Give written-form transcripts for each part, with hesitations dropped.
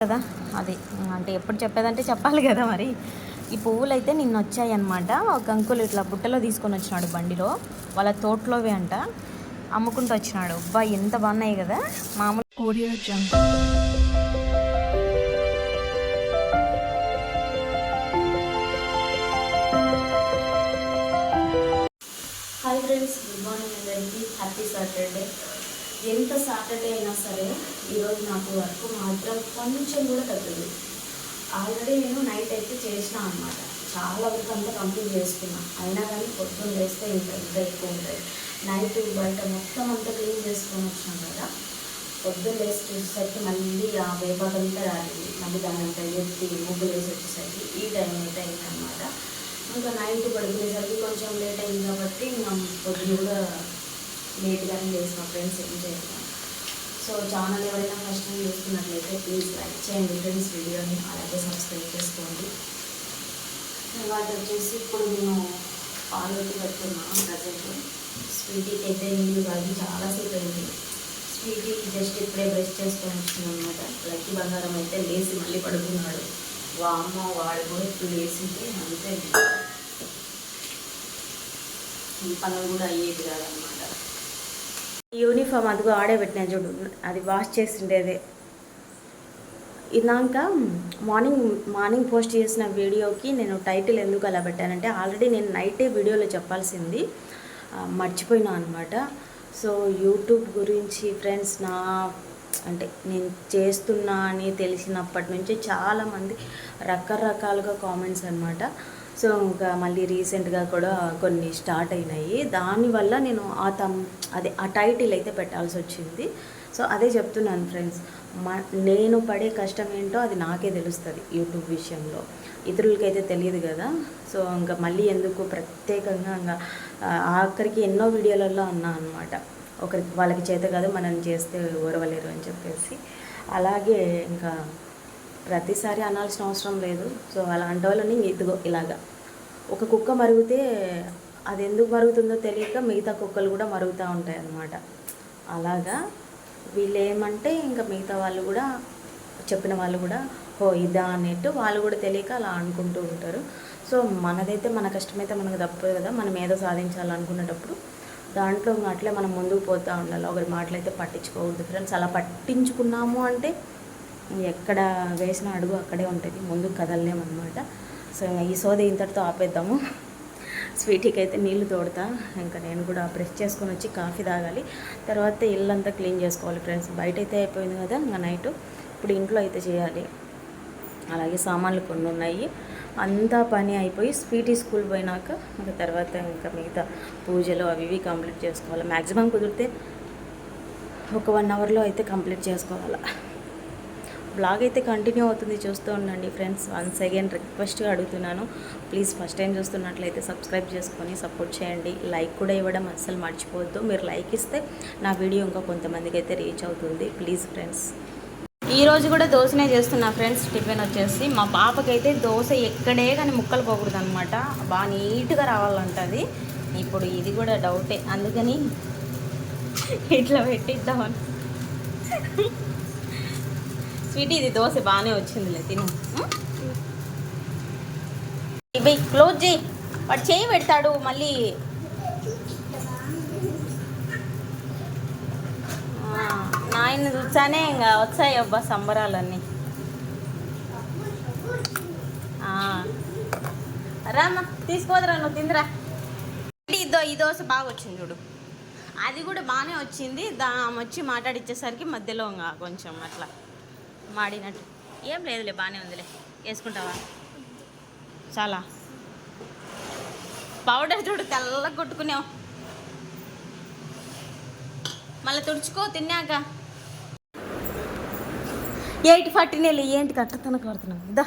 కదా అది అంటే ఎప్పుడు చెప్పేదంటే చెప్పాలి కదా మరి. ఈ పువ్వులు అయితే నిన్న వచ్చాయి అన్నమాట. ఒక అంకుల్ ఇట్లా బుట్టలో తీసుకొని వచ్చినాడు బండిలో, వాళ్ళ తోటలోవే అంట, అమ్ముకుంటూ వచ్చినాడు. అబ్బా ఎంత బాగున్నాయి కదా మామూలు. Audio jump. Hi friends, good morning అందరికీ. Happy Saturday. ఎంత సాటర్డే అయినా సరే ఈరోజు నాకు వర్క్ మాత్రం కొంచెం కూడా తగ్గదు. ఆల్రెడీ నేను నైట్ అయితే చేసిన అనమాట, చాలా వరకు అంతా కంప్లీట్ చేసుకున్నా. అయినా కానీ పొద్దున్న లేస్తే ఇంకా ఎక్కువ ఉంటుంది. నైట్ బయట మొత్తం అంతా క్లీన్ చేసుకొని వచ్చినాం కదా, పొద్దున్న లేసి చూసేసరికి మళ్ళీ ఆ వేపాకంతా రాలింది. మళ్ళీ దాని అంతా ఎత్తి ముగ్గులు వేసి వచ్చేసరికి ఈ టైం అయితే అయింది అనమాట. ఇంకా నైట్ పడుకునేసరికి కొంచెం లేట్ అయింది కాబట్టి ఇంకా పొద్దున కూడా లేట్గానే చేసిన ఫ్రెండ్స్, ఏం చేస్తాను. సో ఛానల్ ఎవరైనా ఫస్ట్ టైం చూస్తున్నట్లయితే ప్లీజ్ లైక్ చేయండి ఫ్రెండ్స్ వీడియోని, అలాగే సబ్స్క్రైబ్ చేసుకోండి. తర్వాత వచ్చేసి ఇప్పుడు నేను పాలకి పెడుతున్నాను ప్రజెంట్. స్వీటీకి అయితే నీళ్ళు కాదు, చాలాసేపు అయింది. స్వీటీ జస్ట్ ఇప్పుడే బ్రష్ చేసుకొని వచ్చింది అనమాట. లక్కీ బంగారం అయితే లేచి మళ్ళీ పడుకున్నాడు. వామ్మ వాడు కూడా ఇప్పుడు లేచింటే అంతే, ఈ పనులు కూడా అయ్యేది కాదనమాట. యూనిఫామ్ అదిగో ఆడే పెట్టినా చూడు, అది వాష్ చేసిండేదే. ఇలాక మార్నింగ్ పోస్ట్ చేసిన వీడియోకి నేను టైటిల్ ఎందుకు అలా పెట్టానంటే, ఆల్రెడీ నేను నైటే వీడియోలో చెప్పాల్సింది మర్చిపోయినా అనమాట. సో యూట్యూబ్ గురించి ఫ్రెండ్స్, అంటే నేను చేస్తున్నా అని తెలిసినప్పటి నుంచి చాలామంది రకరకాలుగా కామెంట్స్ అనమాట. సో ఇంకా మళ్ళీ రీసెంట్గా కూడా కొన్ని స్టార్ట్ అయినాయి. దానివల్ల నేను ఆ టైటిల్ అయితే పెట్టాల్సి వచ్చింది. సో అదే చెప్తున్నాను ఫ్రెండ్స్, నేను పడే కష్టం ఏంటో అది నాకే తెలుస్తుంది యూట్యూబ్ విషయంలో, ఇతరులకైతే తెలియదు కదా. సో ఇంకా మళ్ళీ ఎందుకు ప్రత్యేకంగా ఇంకా ఆఖరికి ఎన్నో వీడియోలలో అన్నా అనమాట, వాళ్ళకి చేత కాదు మనం చేస్తే ఓరవలేరు అని చెప్పేసి. అలాగే ఇంకా ప్రతిసారి అనాల్సిన అవసరం లేదు. సో అలాంటి వాళ్ళని ఇదిగో ఇలాగా ఒక కుక్క మరుగుతే అది ఎందుకు మరుగుతుందో తెలియక మిగతా కుక్కలు కూడా మరుగుతూ ఉంటాయి అన్నమాట. అలాగా వీళ్ళు ఏమంటే ఇంకా మిగతా వాళ్ళు కూడా, చెప్పిన వాళ్ళు కూడా హో ఇదా అన్నట్టు వాళ్ళు కూడా తెలియక అలా అనుకుంటూ ఉంటారు. సో మనదైతే మన కష్టమైతే మనకు తప్పదు కదా, మనం ఏదో సాధించాలనుకునేటప్పుడు దాంట్లో అట్లే మనం ముందుకు పోతూ ఉండాలి. ఒకరి మాటలైతే పట్టించుకోవద్దు ఫ్రెండ్స్. అలా పట్టించుకున్నాము అంటే ఎక్కడ వేసిన అడుగు అక్కడే ఉంటుంది, ముందుకు కదలలేమన్నమాట. సో ఈ సోది ఇంతటితో ఆపేద్దాము. స్వీటీకి అయితే నీళ్లు తోడతా, ఇంకా నేను కూడా బ్రష్ చేసుకొని వచ్చి కాఫీ తాగాలి. తర్వాత ఇల్లంతా క్లీన్ చేసుకోవాలి ఫ్రెండ్స్. బయట అయితే అయిపోయింది కదా ఇంకా నైట్, ఇప్పుడు ఇంట్లో అయితే చేయాలి. అలాగే సామాన్లు కొన్ని ఉన్నాయి, అంతా పని అయిపోయి స్వీటీ స్కూల్ పోయినాక ఇంకా తర్వాత ఇంకా మిగతా పూజలు అవి ఇవి కంప్లీట్ చేసుకోవాలి. మ్యాక్సిమం కుదిరితే ఒక 1 అవర్లో అయితే కంప్లీట్ చేసుకోవాలి. బ్లాగ్ అయితే కంటిన్యూ అవుతుంది, చూస్తూ ఉండండి ఫ్రెండ్స్. వన్స్ అగైన్ రిక్వెస్ట్గా అడుగుతున్నాను, ప్లీజ్ ఫస్ట్ టైం చూస్తున్నట్లయితే సబ్స్క్రైబ్ చేసుకొని సపోర్ట్ చేయండి. లైక్ కూడా ఇవ్వడం అస్సలు మర్చిపోవద్దు. మీరు లైక్ ఇస్తే నా వీడియో ఇంకా కొంతమందికి అయితే రీచ్ అవుతుంది, ప్లీజ్ ఫ్రెండ్స్. ఈరోజు కూడా దోశనే చేస్తున్నా ఫ్రెండ్స్. టిఫిన్ వచ్చేసి మా పాపకైతే దోశ ఎక్కడే కానీ ముక్కలు పోకూడదు అనమాట, బాగా నీట్గా రావాలంటుంది. ఇప్పుడు ఇది కూడా డౌటే, అందుకని ఇట్లా పెట్టిద్దామని. స్వీటీ ఇది దోశ బాగానే వచ్చిందిలే, తిను. ఇవి క్లోజ్ చేయి, వాడు చేయి పెడతాడు మళ్ళీ. నాయన చూసానే ఇంకా వచ్చాయి అబ్బా సంబరాలన్నీ. రామ్మా తీసుకోదురా, నువ్వు తిందిరా. ఈ దోశ బాగా వచ్చింది చూడు, అది కూడా బాగానే వచ్చింది. వచ్చి మాట్లాడిచ్చేసరికి మధ్యలో ఇంకా కొంచెం అట్లా మాడినట్టు. ఏం లేదులే, బాగానే ఉందిలే. వేసుకుంటావా? చాలా పౌడర్ చూడు తెల్లగా కొట్టుకునేవు, మళ్ళీ తుడుచుకో తిన్నాక. 8:40 ఏంటి కట్టతన కొడుతున్నావు? ఇదా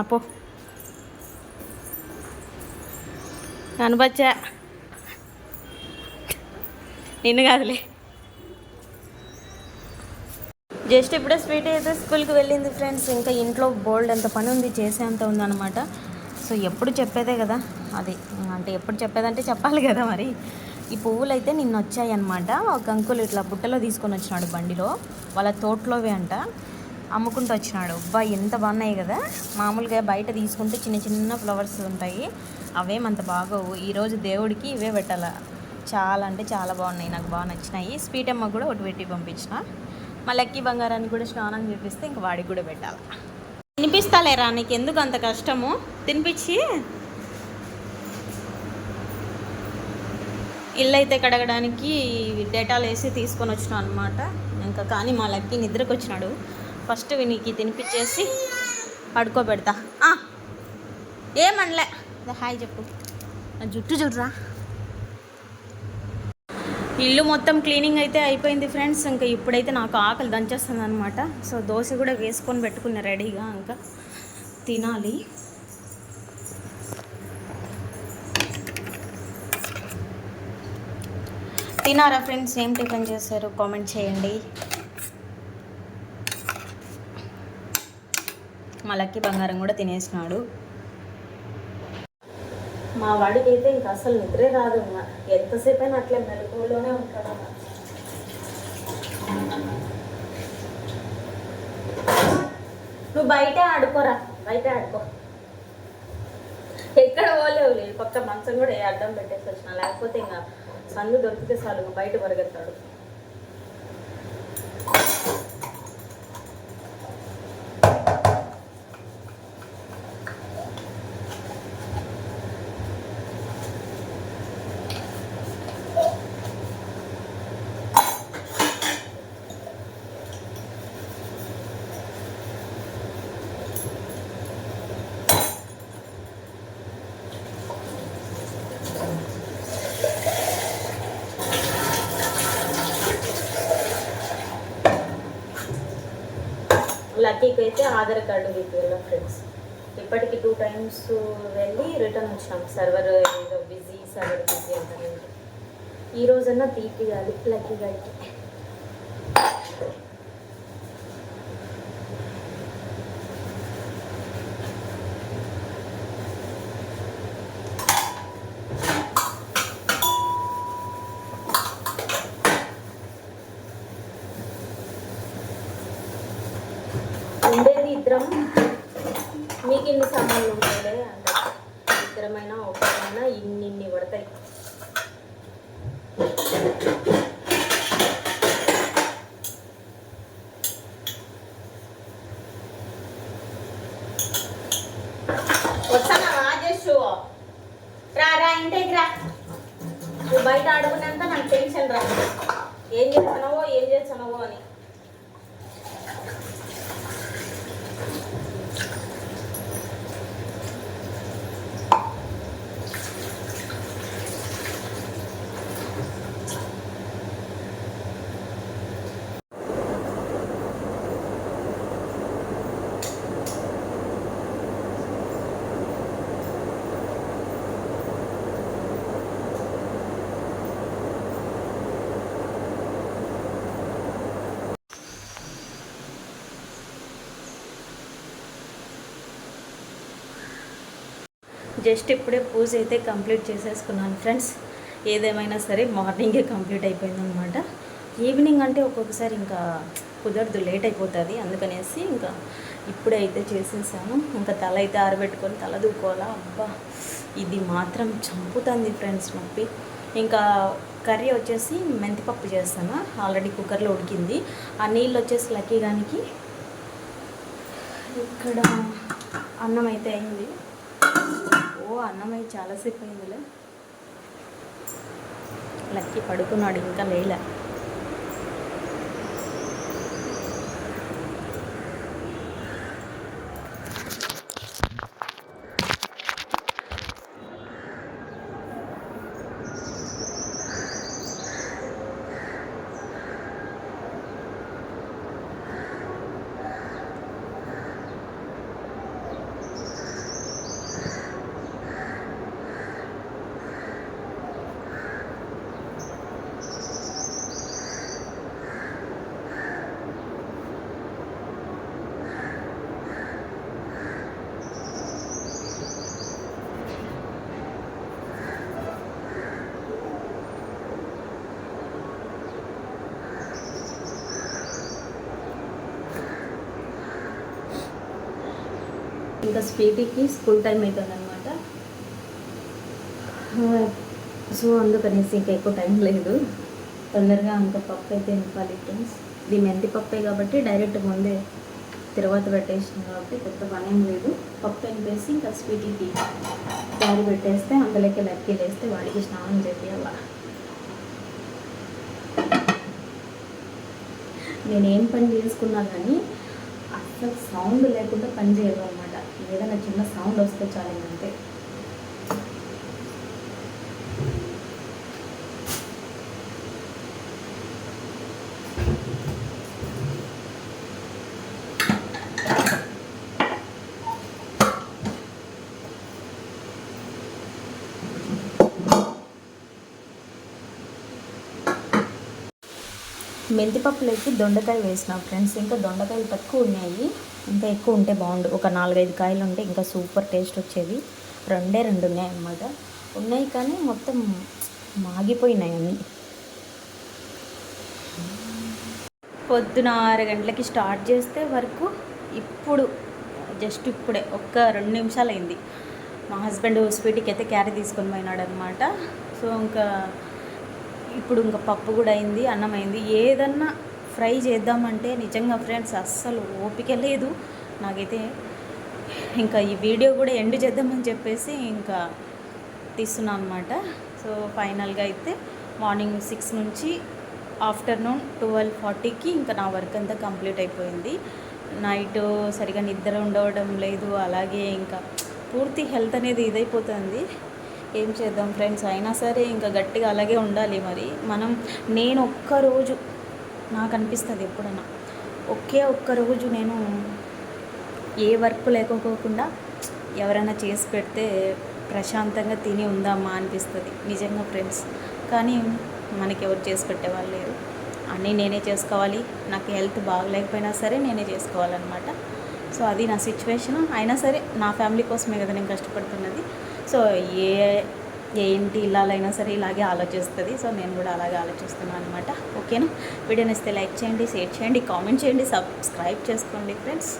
ఆపో, కనబచ్చా నిన్ను కాదులే. జస్ట్ ఇప్పుడే స్వీట్ అయితే స్కూల్కి వెళ్ళింది ఫ్రెండ్స్. ఇంకా ఇంట్లో బోల్డ్ ఎంత పని ఉంది, చేసేంత ఉందన్నమాట. సో ఎప్పుడు చెప్పేదే కదా అది, అంటే ఎప్పుడు చెప్పేదంటే చెప్పాలి కదా మరి. ఈ పువ్వులు అయితే నిన్న వచ్చాయి అనమాట. ఒక అంకుల్ ఇట్లా బుట్టలో తీసుకొని వచ్చినాడు బండిలో, వాళ్ళ తోటలోవే అంట, అమ్ముకుంటూ వచ్చినాడు. అబ్బా ఎంత బాగున్నాయి కదా. మామూలుగా బయట తీసుకుంటే చిన్న చిన్న ఫ్లవర్స్ ఉంటాయి, అవేమంత బాగోవు. ఈరోజు దేవుడికి ఇవే పెట్టాల. చాలా అంటే చాలా బాగున్నాయి, నాకు బాగా నచ్చినాయి. స్వీట్ అమ్మ కూడా ఒకటి పెట్టి పంపించిన. మా లక్కీ బంగారాన్ని కూడా స్నానం చేపిస్తే ఇంక వాడికి కూడా పెట్టాలి. తినిపిస్తాలేరా, నీకు ఎందుకు అంత కష్టము, తినిపించి. ఇల్లు అయితే కడగడానికి డేటాలు వేసి తీసుకొని వచ్చినాం అనమాట. ఇంకా కానీ మా లక్కీ నిద్రకు వచ్చినాడు. ఫస్ట్ వీనికి తినిపించేసి పడుకోబెడతా. ఏమనలే, హాయ్ చెప్పు. నా జుట్టు చూడరా. ఇల్లు మొత్తం క్లీనింగ్ అయితే అయిపోయింది ఫ్రెండ్స్. ఇంకా ఇప్పుడైతే నాకు ఆకలి దంచేస్తుంది అనమాట. సో దోశ కూడా వేసుకొని పెట్టుకున్న రెడీగా, ఇంకా తినాలి. తినారా ఫ్రెండ్స్? ఏం టిఫిన్ చేశారు కామెంట్ చేయండి. మా లక్కీ బంగారం కూడా తినేసినాడు. మా వాడికి అయితే ఇంకా అసలు నిద్రే రాదు. ఎంతసేపు అయినా అట్లే మెలకువలోనే ఉంటాడు. నువ్వు బయటే ఆడుకోరా, బయటే ఆడుకో. ఎక్కడ పోలేవు, పక్క మంచం కూడా అడ్డం పెట్టేసి వచ్చిన, లేకపోతే ఇంకా సందు దొరికితే చాలు బయట పరిగెత్తాడు. లక్కీకి అయితే ఆధార్ కార్డు విద్యాల ఫ్రెండ్స్. ఇప్పటికి 2 times వెళ్ళి రిటర్న్ వచ్చినాం. సర్వర్ ఏదో బిజీ, సర్వర్ బిజీ అంటారు. ఈ రోజన్నా తీపియాలి లక్కీ గారికి. ఉండేది ఇద్దరం, మీకు ఇన్ని సామాన్లు ఉంటాయి అంటే ఇద్దరమైనా ఒకరైనా ఇన్ని పడతాయి. వస్తానా రాజేష్? రా ఇంటికి రా. నువ్వు బయట ఆడుకునేంత నాకు టెన్షన్ రా, ఏం చేస్తున్నావో అని. జస్ట్ ఇప్పుడే పూజ అయితే కంప్లీట్ చేసేసుకున్నాను ఫ్రెండ్స్. ఏదేమైనా సరే మార్నింగే కంప్లీట్ అయిపోయిందనమాట. ఈవినింగ్ అంటే ఒక్కొక్కసారి ఇంకా కుదరదు, లేట్ అయిపోతుంది. అందుకనేసి ఇంకా ఇప్పుడే అయితే చేసేసాను. ఇంకా తల అయితే ఆరబెట్టుకొని తల దూకోవాలా. అబ్బా ఇది మాత్రం చంపుతుంది ఫ్రెండ్స్ నొప్పి. ఇంకా కర్రీ వచ్చేసి మెంతిపప్పు చేస్తాను, ఆల్రెడీ కుక్కర్లో ఉడికింది. ఆ నీళ్ళు వచ్చేసి లక్కీ గానికి. ఇక్కడ అన్నం అయితే అయింది. అన్నం అయితే చాలాసేపు అయిందిలే. లక్కీ పడుకున్నాడు, ఇంకా లేలే. ఇంకా స్వీటీకి స్కూల్ టైం అవుతుంది అనమాట. సో అందుకనేసి ఇంకా ఎక్కువ టైం లేదు, తొందరగా ఇంకా పప్పు అయితే నింపాలి ఫ్రెండ్స్. ఇది మెంతి పప్పే కాబట్టి డైరెక్ట్ ముందే తర్వాత పెట్టేసాను కాబట్టి పెద్ద పని ఏం లేదు. పప్పు నింపేసి ఇంకా స్వీటీకి క్యారీ పెట్టేస్తే అందులోకి లక్కీ వేస్తే వాడికి స్నానం చేయాల. నేనేం పని చేసుకున్నా కానీ అసలు సౌండ్ లేకుండా పని చేయదు అనమాట. ఏదైనా చిన్న సౌండ్ వస్తే చాలు అంతే. మెంతిపప్పులోకి దొండకాయ వేసిన ఫ్రెండ్స్. ఇంకా దొండకాయలు తక్కువ ఉన్నాయి, ఇంకా ఎక్కువ ఉంటే బాగుండు. ఒక 4-5 కాయలు ఉంటే ఇంకా సూపర్ టేస్ట్ వచ్చేవి. 2 ఉన్నాయి అన్నమాట. ఉన్నాయి కానీ మొత్తం మాగిపోయినాయి అన్నీ. పొద్దున 6 గంటలకి స్టార్ట్ చేస్తే వరకు ఇప్పుడు జస్ట్ ఇప్పుడే ఒక్క 2 నిమిషాలు అయింది. మా హస్బెండ్ స్వీట్కి అయితే క్యారీ తీసుకొని పోయినాడు అనమాట. సో ఇంకా ఇప్పుడు ఇంకా పప్పు కూడా అయింది, అన్నం అయింది. ఏదన్నా ఫ్రై చేద్దామంటే నిజంగా ఫ్రెండ్స్ అస్సలు ఓపిక లేదు నాకైతే. ఇంకా ఈ వీడియో కూడా ఎండ్ చేద్దామని చెప్పేసి ఇంకా తీస్తున్నాను అనమాట. సో ఫైనల్గా అయితే మార్నింగ్ 6 నుంచి ఆఫ్టర్నూన్ 12:40కి ఇంకా నా వర్క్ అంతా కంప్లీట్ అయిపోయింది. నైట్ సరిగా నిద్ర ఉండవడం లేదు, అలాగే ఇంకా పూర్తి హెల్త్ అనేది ఇదైపోతుంది. ఏం చేద్దాం ఫ్రెండ్స్, అయినా సరే ఇంకా గట్టిగా అలాగే ఉండాలి. మరి నేను ఒక్కరోజు నాకు అనిపిస్తుంది ఎప్పుడైనా, ఒక్కరోజు నేను ఏ వర్క్ లేకపోకుండా ఎవరైనా చేసి పెడితే ప్రశాంతంగా తిని ఉందామా అనిపిస్తుంది నిజంగా ఫ్రెండ్స్. కానీ మనకి ఎవరు చేసి పెట్టేవాళ్ళు లేరు, అన్నీ నేనే చేసుకోవాలి. నాకు హెల్త్ బాగలేకపోయినా సరే నేనే చేసుకోవాలన్నమాట. సో అది నా సిచ్యువేషన్. అయినా సరే నా ఫ్యామిలీ కోసమే కదా నేను కష్టపడుతున్నది. సో ఏంటి ఇళ్ళైనా సరే ఇలాగే ఆలోచిస్తుంది. సో నేను కూడా అలాగే ఆలోచిస్తున్నాను అనమాట. ఓకేనా, వీడియో నచ్చితే లైక్ చేయండి, షేర్ చేయండి, కామెంట్ చేయండి, సబ్స్క్రైబ్ చేసుకోండి ఫ్రెండ్స్.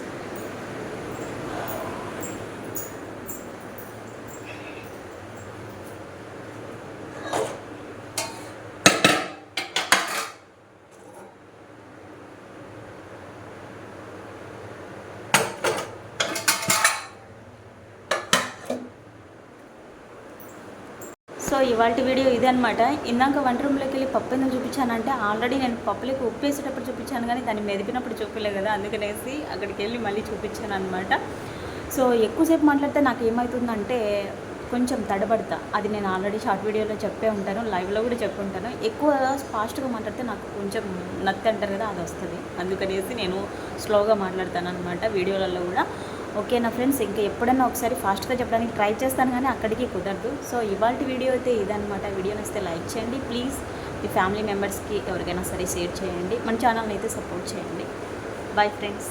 సో ఇవాళ వీడియో ఇదే అనమాట. ఇందాక వంట రూమ్లోకి వెళ్ళి పప్పు ఎందుకు చూపించానంటే, ఆల్రెడీ నేను పప్పులోకి ఉప్పు వేసేటప్పుడు చూపించాను కానీ దాన్ని మెదిపినప్పుడు చూపించలేదు కదా, అందుకనేసి అక్కడికి వెళ్ళి మళ్ళీ చూపించాను అనమాట. సో ఎక్కువసేపు మాట్లాడితే నాకు ఏమవుతుందంటే కొంచెం తడబడతా. అది నేను ఆల్రెడీ షార్ట్ వీడియోలో చెప్పే ఉంటాను, లైవ్లో కూడా చెప్పి ఉంటాను. ఎక్కువ ఫాస్ట్గా మాట్లాడితే నాకు కొంచెం నత్తి అంటారు కదా, అది వస్తుంది. అందుకనేసి నేను స్లోగా మాట్లాడతాను అనమాట వీడియోలలో కూడా. ఓకేనా ఫ్రెండ్స్, ఇంకా ఎప్పుడైనా ఒకసారి ఫాస్ట్గా చెప్పడానికి ట్రై చేస్తాను కానీ అక్కడికి కుదరదు. సో ఇవాళ వీడియో అయితే ఇదనమాట. వీడియో నచ్చితే లైక్ చేయండి ప్లీజ్. మీ ఫ్యామిలీ మెంబర్స్కి ఎవరికైనా సరే షేర్ చేయండి. మన ఛానల్ని అయితే సపోర్ట్ చేయండి. Bye friends.